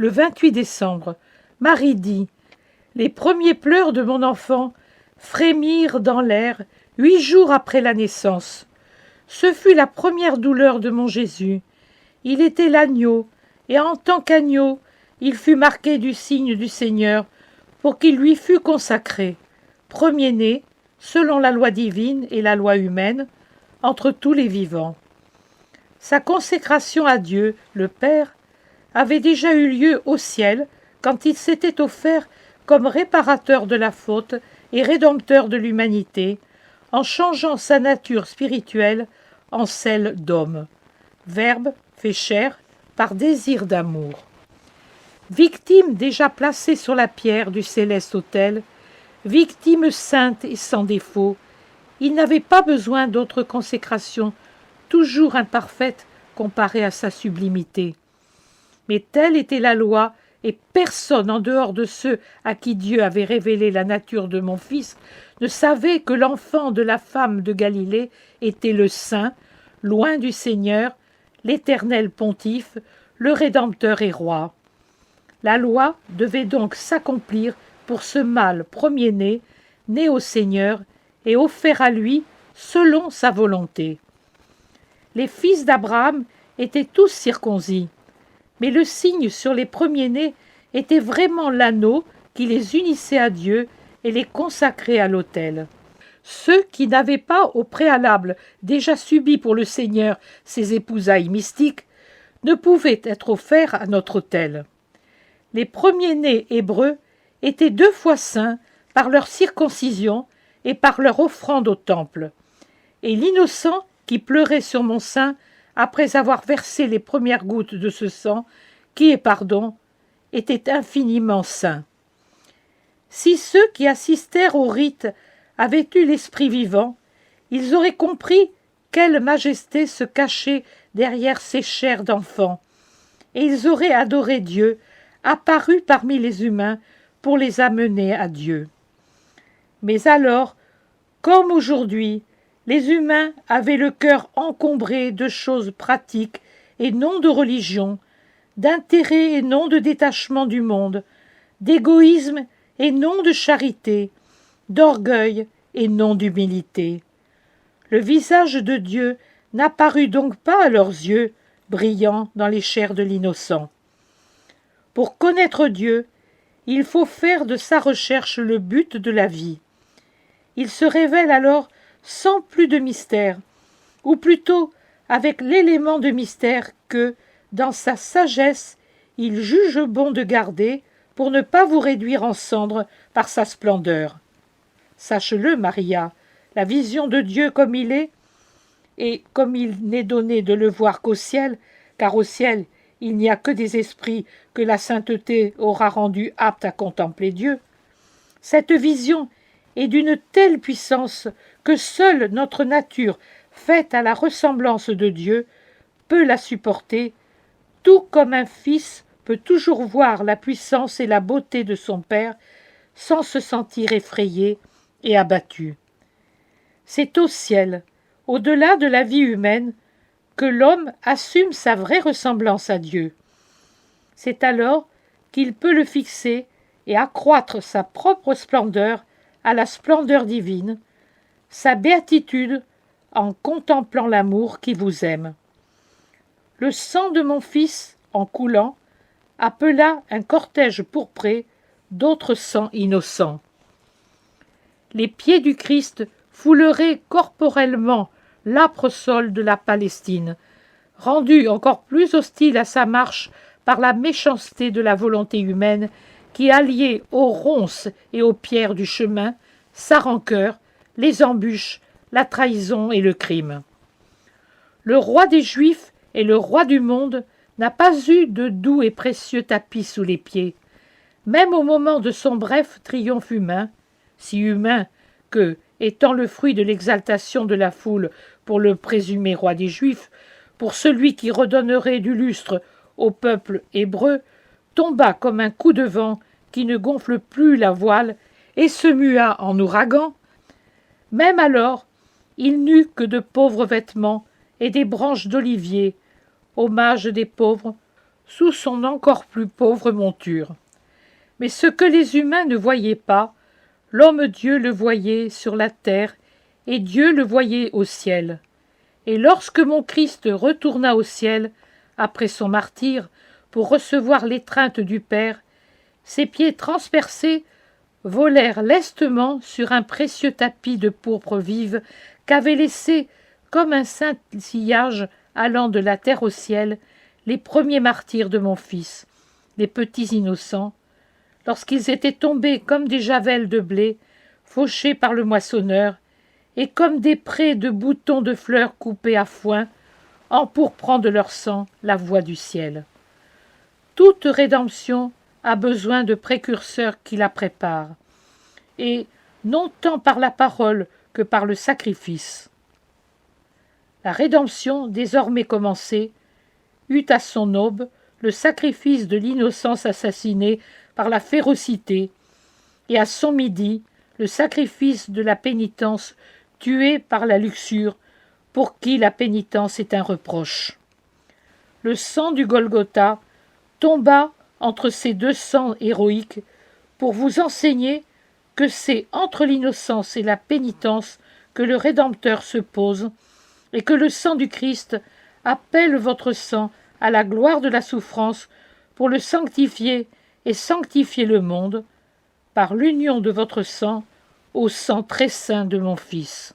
le 28 décembre, Marie dit « Les premiers pleurs de mon enfant frémirent dans l'air 8 jours après la naissance. Ce fut la première douleur de mon Jésus. Il était l'agneau, et en tant qu'agneau, il fut marqué du signe du Seigneur, pour qu'il lui fût consacré, premier-né, selon la loi divine et la loi humaine, entre tous les vivants. » Sa consécration à Dieu, le Père, avait déjà eu lieu au ciel quand il s'était offert comme réparateur de la faute et rédempteur de l'humanité, en changeant sa nature spirituelle en celle d'homme, Verbe fait chair par désir d'amour. Victime déjà placée sur la pierre du céleste autel, victime sainte et sans défaut, il n'avait pas besoin d'autre consécration, toujours imparfaite comparée à sa sublimité. Mais telle était la loi, et personne en dehors de ceux à qui Dieu avait révélé la nature de mon Fils ne savait que l'enfant de la femme de Galilée était le Saint, loin du Seigneur, l'Éternel Pontife, le Rédempteur et Roi. La loi devait donc s'accomplir pour ce mâle premier-né, né au Seigneur, et offert à lui selon sa volonté. Les fils d'Abraham étaient tous circoncis, mais le signe sur les premiers-nés était vraiment l'anneau qui les unissait à Dieu et les consacrait à l'autel. Ceux qui n'avaient pas au préalable déjà subi pour le Seigneur ces épousailles mystiques ne pouvaient être offerts à notre autel. Les premiers-nés hébreux étaient 2 fois saints par leur circoncision et par leur offrande au temple. Et l'innocent qui pleurait sur mon sein après avoir versé les premières gouttes de ce sang, qui est pardon, était infiniment saint. Si ceux qui assistèrent au rite avaient eu l'esprit vivant, ils auraient compris quelle majesté se cachait derrière ces chairs d'enfants, et ils auraient adoré Dieu, apparu parmi les humains pour les amener à Dieu. Mais alors, comme aujourd'hui, les humains avaient le cœur encombré de choses pratiques et non de religion, d'intérêt et non de détachement du monde, d'égoïsme et non de charité, d'orgueil et non d'humilité. Le visage de Dieu n'apparut donc pas à leurs yeux, brillant dans les chairs de l'innocent. Pour connaître Dieu, il faut faire de sa recherche le but de la vie. Il se révèle alors sans plus de mystère, ou plutôt avec l'élément de mystère que, dans sa sagesse, il juge bon de garder pour ne pas vous réduire en cendres par sa splendeur. Sache-le, Maria, la vision de Dieu comme il est, et comme il n'est donné de le voir qu'au ciel, car au ciel il n'y a que des esprits que la sainteté aura rendus aptes à contempler Dieu, cette vision est d'une telle puissance que seule notre nature, faite à la ressemblance de Dieu, peut la supporter, tout comme un fils peut toujours voir la puissance et la beauté de son père sans se sentir effrayé et abattu. C'est au ciel, au-delà de la vie humaine, que l'homme assume sa vraie ressemblance à Dieu. C'est alors qu'il peut le fixer et accroître sa propre splendeur à la splendeur divine, sa béatitude en contemplant l'amour qui vous aime. Le sang de mon Fils, en coulant, appela un cortège pourpré d'autres sangs innocents. Les pieds du Christ fouleraient corporellement l'âpre sol de la Palestine, rendu encore plus hostile à sa marche par la méchanceté de la volonté humaine qui alliait aux ronces et aux pierres du chemin sa rancœur, les embûches, la trahison et le crime. Le roi des Juifs et le roi du monde n'a pas eu de doux et précieux tapis sous les pieds. Même au moment de son bref triomphe humain, si humain que, étant le fruit de l'exaltation de la foule pour le présumé roi des Juifs, pour celui qui redonnerait du lustre au peuple hébreu, tomba comme un coup de vent qui ne gonfle plus la voile et se mua en ouragan, même alors, il n'eut que de pauvres vêtements et des branches d'olivier, hommage des pauvres, sous son encore plus pauvre monture. Mais ce que les humains ne voyaient pas, l'homme-dieu le voyait sur la terre, et Dieu le voyait au ciel. Et lorsque mon Christ retourna au ciel, après son martyre, pour recevoir l'étreinte du Père, ses pieds transpercés volèrent lestement sur un précieux tapis de pourpre vive qu'avait laissé, comme un saint sillage allant de la terre au ciel, les premiers martyrs de mon Fils, les petits innocents, lorsqu'ils étaient tombés comme des javelles de blé, fauchés par le moissonneur, et comme des prés de boutons de fleurs coupés à foin, empourprant de leur sang la voie du ciel. Toute rédemption a besoin de précurseurs qui la préparent, et non tant par la parole que par le sacrifice. La rédemption, désormais commencée, eut à son aube le sacrifice de l'innocence assassinée par la férocité, et à son midi le sacrifice de la pénitence tuée par la luxure, pour qui la pénitence est un reproche. Le sang du Golgotha tomba entre ces deux sangs héroïques pour vous enseigner que c'est entre l'innocence et la pénitence que le Rédempteur se pose, et que le sang du Christ appelle votre sang à la gloire de la souffrance pour le sanctifier et sanctifier le monde, par l'union de votre sang au sang très saint de mon Fils.